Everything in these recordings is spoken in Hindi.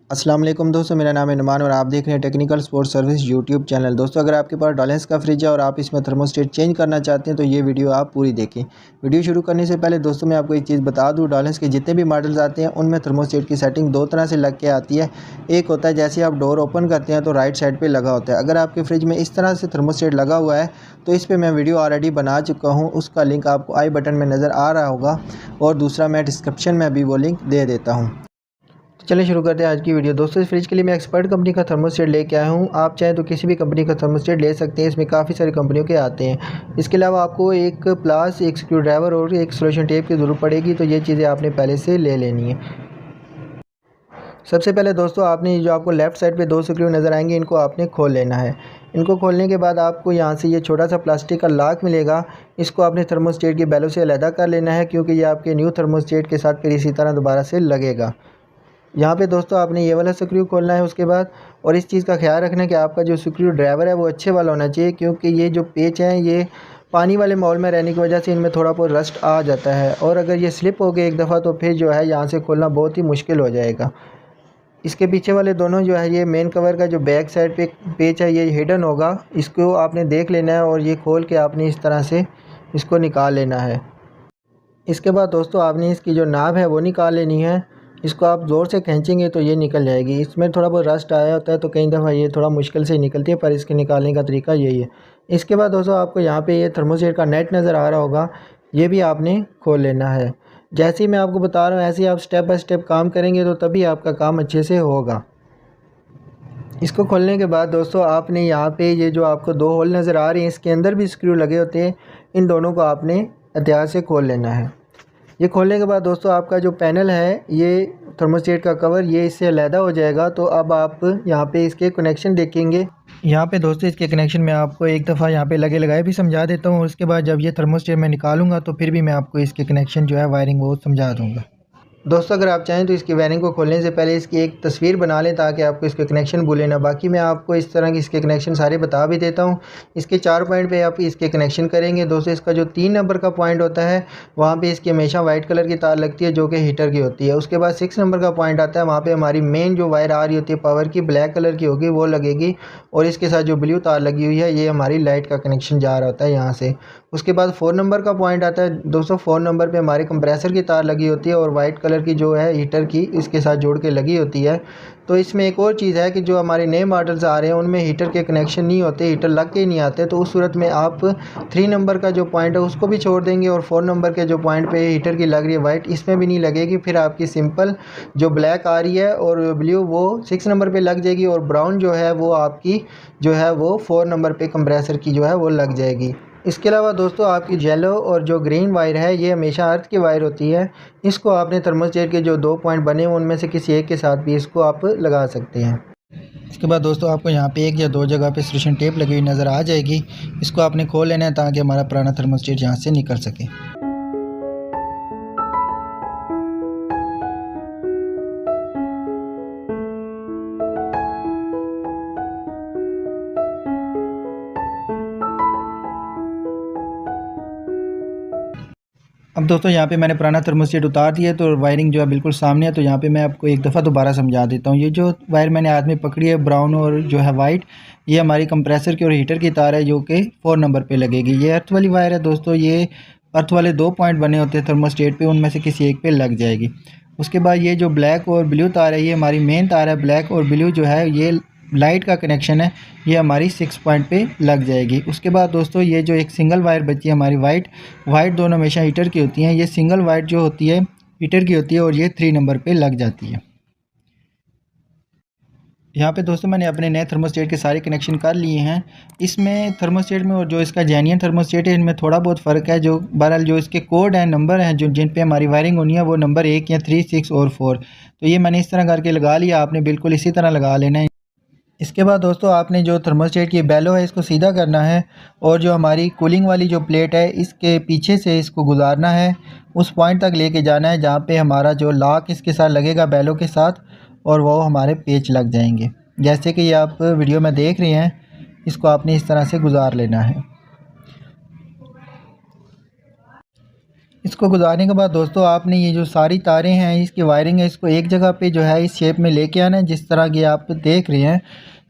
अस्सलाम वालेकुम दोस्तों, मेरा नाम है नुमान और आप देख रहे हैं technical sports service YouTube channel. दोस्तों, अगर आपके पास डॉलेंस का फ्रिज है और आप इसमें थर्मोस्टेट चेंज करना चाहते हैं तो ये वीडियो आप पूरी देखें। वीडियो शुरू करने से पहले दोस्तों मैं आपको एक चीज़ बता दूं, डॉलेंस के जितने भी मॉडल्स आते हैं उनमें थर्मोस्टेट की सेटिंग दो तरह से लग के आती है। एक होता है जैसे आप डोर ओपन करते हैं तो राइट साइड पर लगा होता है। अगर आपके फ्रिज में इस तरह से थर्मोस्टेट लगा हुआ है तो इस पर मैं वीडियो ऑलरेडी बना चुका हूँ, उसका लिंक आपको आई बटन में नज़र आ रहा होगा और दूसरा मैं डिस्क्रिप्शन में भी वो लिंक दे देता हूँ। चलिए शुरू करते हैं आज की वीडियो। दोस्तों, इस फ्रिज के लिए मैं एक्सपर्ट कंपनी का थर्मोस्टेट लेके आया हूँ। आप चाहें तो किसी भी कंपनी का थर्मोस्टेट ले सकते हैं, इसमें काफ़ी सारी कंपनियों के आते हैं। इसके अलावा आपको एक प्लास, एक स्क्रू ड्राइवर और एक सोल्यूशन टेप की ज़रूरत पड़ेगी, तो ये चीज़ें आपने पहले से ले लेनी है। सबसे पहले दोस्तों आपने जो आपको लेफ़्ट साइड पे दो स्क्रू नज़र आएंगे, इनको आपने खोल लेना है। इनको खोलने के बाद आपको यहाँ से ये छोटा सा प्लास्टिक का लॉक मिलेगा, इसको आपने थर्मोस्टेट की बेलों से अलग कर लेना है, क्योंकि ये आपके न्यू थर्मोस्टेट के साथ फिर इसी तरह दोबारा से लगेगा। यहाँ पे दोस्तों आपने ये वाला स्क्रू खोलना है उसके बाद, और इस चीज़ का ख्याल रखना कि आपका जो स्क्रू ड्राइवर है वो अच्छे वाला होना चाहिए, क्योंकि ये जो पेच हैं ये पानी वाले माहौल में रहने की वजह से इनमें थोड़ा बहुत रस्ट आ जाता है, और अगर ये स्लिप हो गए एक दफ़ा तो फिर जो है यहाँ से खोलना बहुत ही मुश्किल हो जाएगा। इसके पीछे वाले दोनों जो है ये मेन कवर का जो बैक साइड पे पेच है ये हिडन होगा, इसको आपने देख लेना है और ये खोल के आपने इस तरह से इसको निकाल लेना है। इसके बाद दोस्तों आपने इसकी जो नाब है वो निकाल लेनी है। इसको आप ज़ोर से खींचेंगे तो ये निकल जाएगी। इसमें थोड़ा बहुत रस्ट आया होता है तो कई दफ़ा ये थोड़ा मुश्किल से निकलती है, पर इसके निकालने का तरीका यही है। इसके बाद दोस्तों आपको यहाँ पे ये थर्मोस्टेट का नेट नज़र आ रहा होगा, ये भी आपने खोल लेना है। जैसे ही मैं आपको बता रहा हूँ ऐसे ही आप स्टेप बाय स्टेप काम करेंगे तो तभी आपका काम अच्छे से होगा। इसको खोलने के बाद दोस्तों आपने यहाँ पे ये जो आपको दो होल नज़र आ रहे हैं, इसके अंदर भी स्क्रू लगे होते हैं, इन दोनों को आपने एहतियात से खोल लेना है। ये खोलने के बाद दोस्तों आपका जो पैनल है ये थर्मोस्टेट का कवर ये इससे अलहदा हो जाएगा। तो अब आप यहाँ पे इसके कनेक्शन देखेंगे। यहाँ पे दोस्तों इसके कनेक्शन में आपको एक दफ़ा यहाँ पे लगे लगाए भी समझा देता हूँ। उसके बाद जब ये थर्मोस्टेट मैं निकालूंगा तो फिर भी मैं आपको इसके कनेक्शन जो है वायरिंग वो समझा दूँगा। दोस्तों, अगर आप चाहें तो इसकी वायरिंग को खोलने से पहले इसकी एक तस्वीर बना लें ताकि आपको इसके कनेक्शन भूलें ना। बाकी मैं आपको इस तरह के इसके कनेक्शन सारे बता भी देता हूं। इसके 4 पॉइंट पे आप इसके कनेक्शन करेंगे। दोस्तों, इसका जो 3 नंबर का पॉइंट होता है वहाँ पे इसकी हमेशा वाइट कलर की तार लगती है जो कि हीटर की होती है। उसके बाद 6 नंबर का पॉइंट आता है, वहाँ पर हमारी मेन जो वायर आ रही होती है पावर की, ब्लैक कलर की होगी, वो लगेगी। और इसके साथ जो ब्लू तार लगी हुई है ये हमारी लाइट का कनेक्शन जा रहा होता है यहाँ से। उसके बाद 4 नंबर का पॉइंट आता है। दोस्तों 4 नंबर पे हमारे कंप्रेसर की तार लगी होती है और वाइट कलर की जो है हीटर की इसके साथ जोड़ के लगी होती है। तो इसमें एक और चीज़ है कि जो हमारे नए मॉडल्स आ रहे हैं उनमें हीटर के कनेक्शन नहीं होते, हीटर लग के ही नहीं आते। तो उस सूरत में आप 3 नंबर का जो पॉइंट है उसको भी छोड़ देंगे और 4 नंबर के जो पॉइंट पे हीटर की लग रही है वाइट, इसमें भी नहीं लगेगी। फिर आपकी सिंपल जो ब्लैक आ रही है और ब्लू वो 6 नंबर पे लग जाएगी, और ब्राउन जो है वो आपकी जो है वो 4 नंबर पे कंप्रेसर की जो है वो लग जाएगी। इसके अलावा दोस्तों आपकी येलो और जो ग्रीन वायर है ये हमेशा अर्थ की वायर होती है। इसको आपने थर्मोस्टेट के जो 2 पॉइंट बने हैं उनमें से किसी एक के साथ भी इसको आप लगा सकते हैं। इसके बाद दोस्तों आपको यहाँ पे एक या दो जगह पे सोल्यूशन टेप लगी हुई नज़र आ जाएगी। इसको आपने खोल लेना है ताकि हमारा पुराना थर्मोस्टेट यहाँ से निकल सके। अब दोस्तों यहाँ पे मैंने पुराना थर्मोस्टेट उतार दिया तो वायरिंग जो है बिल्कुल सामने है। तो यहाँ पे मैं आपको एक दफ़ा दोबारा समझा देता हूँ। ये जो वायर मैंने हाथ में पकड़ी है ब्राउन और जो है वाइट, ये हमारी कंप्रेसर की और हीटर की तार है जो कि 4 नंबर पे लगेगी। ये अर्थ वाली वायर है दोस्तों, ये अर्थ वाले 2 पॉइंट बने होते हैं थर्मोस्टेट पे, उनमें से किसी एक पे लग जाएगी। उसके बाद ये जो ब्लैक और ब्लू तार है ये हमारी मेन तार है। ब्लैक और ब्लू जो है ये लाइट का कनेक्शन है, ये हमारी 6 पॉइंट पे लग जाएगी। उसके बाद दोस्तों ये जो एक सिंगल वायर बची है हमारी वाइट दोनों हमेशा हीटर की होती हैं। ये सिंगल वाइट जो होती है हीटर की होती है और ये 3 नंबर पे लग जाती है। यहाँ पे दोस्तों मैंने अपने नए थर्मोस्टेट के सारे कनेक्शन कर लिए हैं। इसमें थर्मोस्टेट में और जो इसका जेन्युइन थर्मोस्टेट है इनमें थोड़ा बहुत फ़र्क है। जो बहरहाल जो इसके कोड हैं, नंबर हैं जो जिन पे हमारी वायरिंग होनी है वो नंबर 1 या 3, 6 और 4। तो ये मैंने इस तरह करके लगा लिया, आपने बिल्कुल इसी तरह लगा लेना है। इसके बाद दोस्तों आपने जो थर्मोस्टेट की बेलो है इसको सीधा करना है और जो हमारी कूलिंग वाली जो प्लेट है इसके पीछे से इसको गुजारना है, उस पॉइंट तक लेके जाना है जहाँ पे हमारा जो लॉक इसके साथ लगेगा बेलो के साथ, और वो हमारे पेच लग जाएंगे। जैसे कि ये आप वीडियो में देख रहे हैं, इसको आपने इस तरह से गुजार लेना है। इसको गुजारने के बाद दोस्तों आपने ये जो सारी तारें हैं, इसकी वायरिंग है, इसको एक जगह पे जो है इस शेप में लेके आना है, जिस तरह की आप देख रहे हैं।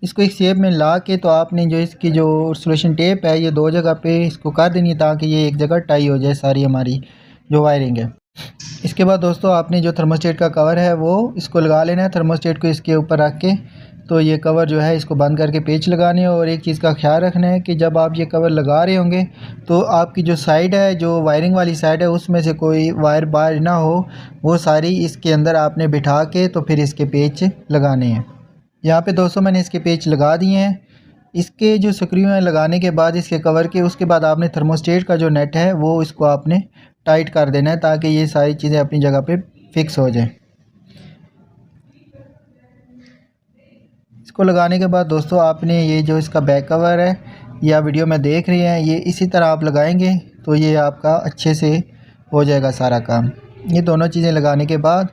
इसको एक शेप में ला के तो आपने जो इसकी जो सोल्यूशन टेप है ये दो जगह पे इसको कर देनी है, ताकि ये एक जगह टाई हो जाए सारी हमारी जो वायरिंग है। इसके बाद दोस्तों आपने जो थर्मोस्टेट का कवर है वो इसको लगा लेना है, थर्मोस्टेट को इसके ऊपर रख के। तो ये कवर जो है इसको बंद करके पेच लगाने हैं। और एक चीज़ का ख्याल रखना है कि जब आप ये कवर लगा रहे होंगे तो आपकी जो साइड है, जो वायरिंग वाली साइड है, उसमें से कोई वायर बाहर ना हो, वो सारी इसके अंदर आपने बिठा के तो फिर इसके पेच लगाने हैं। यहाँ पे दोस्तों मैंने इसके पेच लगा दिए हैं। इसके जो स्क्रू हैं लगाने के बाद इसके कवर के, उसके बाद आपने थर्मोस्टेट का जो नेट है वो इसको आपने टाइट कर देना है, ताकि ये सारी चीज़ें अपनी जगह पे फिक्स हो जाएं। इसको लगाने के बाद दोस्तों आपने ये जो इसका बैक कवर है, ये आप वीडियो में देख रहे हैं, ये इसी तरह आप लगाएंगे तो ये आपका अच्छे से हो जाएगा सारा काम। ये दोनों चीज़ें लगाने के बाद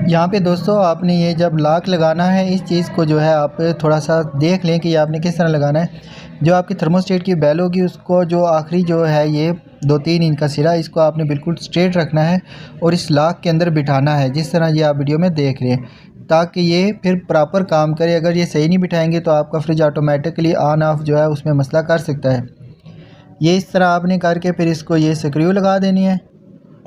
यहाँ पे दोस्तों आपने ये जब लॉक लगाना है, इस चीज़ को जो है आप थोड़ा सा देख लें कि आपने किस तरह लगाना है। जो आपकी थर्मोस्टेट की बेल होगी उसको जो आखिरी जो है ये 2-3 इंच का सिरा, इसको आपने बिल्कुल स्ट्रेट रखना है और इस लॉक के अंदर बिठाना है, जिस तरह ये आप वीडियो में देख रहे हैं, ताकि ये फिर प्रॉपर काम करे। अगर ये सही नहीं बिठाएंगे तो आपका फ्रिज ऑटोमेटिकली ऑन ऑफ जो है उसमें मसला कर सकता है। ये इस तरह आपने करके फिर इसको ये स्क्रू लगा देनी है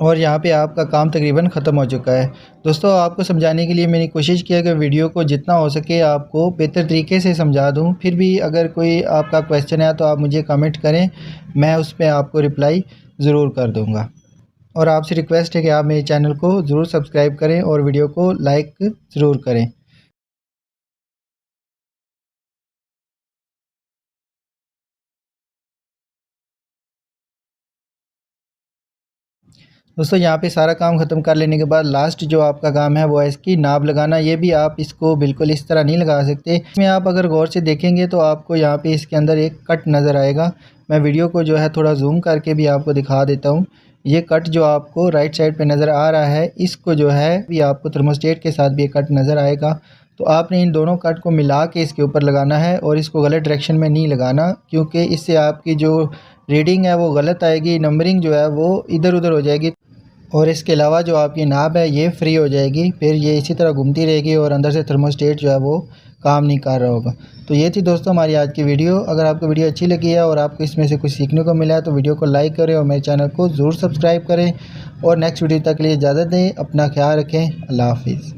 और यहाँ पे आपका काम तकरीबन ख़त्म हो चुका है। दोस्तों आपको समझाने के लिए मैंने कोशिश किया कि वीडियो को जितना हो सके आपको बेहतर तरीके से समझा दूँ। फिर भी अगर कोई आपका क्वेश्चन है तो आप मुझे कमेंट करें, मैं उस पर आपको रिप्लाई ज़रूर कर दूँगा। और आपसे रिक्वेस्ट है कि आप मेरे चैनल को ज़रूर सब्सक्राइब करें और वीडियो को लाइक ज़रूर करें। दोस्तों यहाँ पे सारा काम ख़त्म कर लेने के बाद लास्ट जो आपका काम है वो है इसकी नाब लगाना। ये भी आप इसको बिल्कुल इस तरह नहीं लगा सकते। इसमें आप अगर गौर से देखेंगे तो आपको यहाँ पे इसके अंदर एक कट नज़र आएगा। मैं वीडियो को जो है थोड़ा जूम करके भी आपको दिखा देता हूँ। ये कट जो आपको राइट साइड पे नज़र आ रहा है, इसको जो है भी आपको थर्मोस्टेट के साथ भी ये कट नज़र आएगा। तो आपने इन दोनों कट को मिला के इसके ऊपर लगाना है और इसको गलत डायरेक्शन में नहीं लगाना, क्योंकि इससे आपकी जो रीडिंग है वो गलत आएगी, नंबरिंग जो है वो इधर उधर हो जाएगी। और इसके अलावा जो आपकी नाब है ये फ्री हो जाएगी, फिर ये इसी तरह घूमती रहेगी और अंदर से थर्मोस्टेट जो है वो काम नहीं कर रहा होगा। तो ये थी दोस्तों हमारी आज की वीडियो। अगर आपको वीडियो अच्छी लगी है और आपको इसमें से कुछ सीखने को मिला है तो वीडियो को लाइक करें और मेरे चैनल को ज़रूर सब्सक्राइब करें। और नेक्स्ट वीडियो तक के लिए इजाज़त दें। अपना ख्याल रखें। अल्लाह हाफिज़।